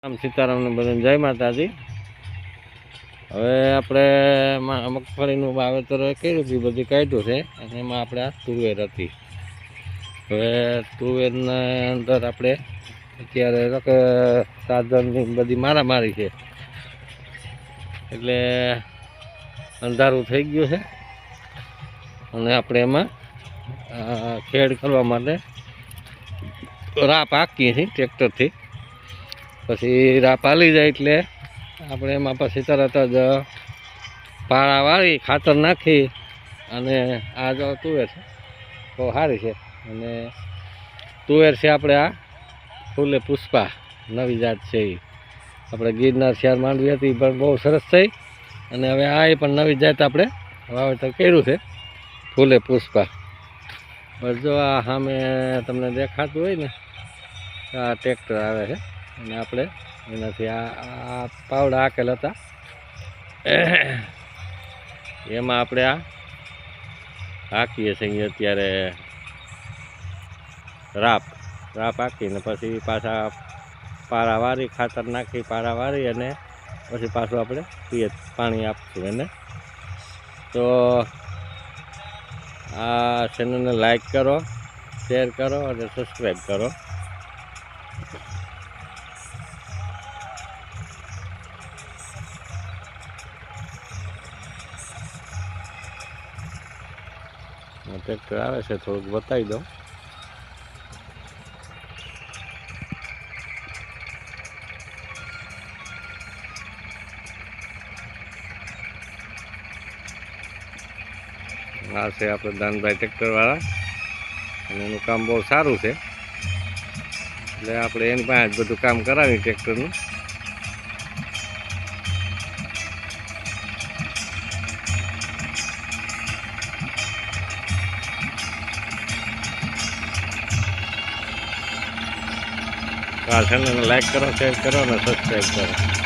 રામ સીતારામ ને બધાને જય માતાજી। હવે આપણે મગફળીનું વાવેતર કર્યું હતું, બધી કાઢ્યું છે અને એમાં આપણે આ તુવેર હતી। હવે તુવેરના અંદર આપણે અત્યારે સાધનની બધી મારામારી છે, એટલે અંધારું થઈ ગયું છે અને આપણે એમાં ખેડ કરવા માટે રાપ હાંકીએ છીએ ટ્રેક્ટરથી। પછી રાપ હાલી જાય એટલે આપણે એમાં પછી તરત જ પાળા વાળી ખાતર નાખી અને આ જો તુવેર છે બહુ સારી છે અને તુવેર છે આપણે આ ફૂલે પુષ્પા નવી જાત છે। એ આપણે ગિરનાર શિયાર માંડવી હતી પણ બહુ સરસ થઈ અને હવે આ પણ નવી જાત આપણે વાવેતર કર્યું છે ફૂલે પુષ્પા। બસ જો આ સામે તમને દેખાતું હોય ને આ ટ્રેક્ટર આવે છે અને આપણે એનાથી આ પાવડા હાકેલ હતા એમાં આપણે આ હાંકીએ છીએ અત્યારે રાપ હાંકીને પછી પાછા પારા વારી ખાતર નાખી પારા વારી અને પછી પાછું આપણે પાણી આપશું એને। તો આ ચેનલને લાઈક કરો, શેર કરો અને સબસ્ક્રાઈબ કરો। ટ્રેક્ટર આવે છે થોડુંક બતાવી દઉં। આ છે આપણે દાનભાઈ ટ્રેક્ટરવાળા અને એનું કામ બહુ સારું છે, એટલે આપણે એની પાસે જ બધું કામ કરાવી ટ્રેક્ટરનું। આ ચેનલને લાઈક કરો, શેર કરો અને સબસ્ક્રાઈબ કરો।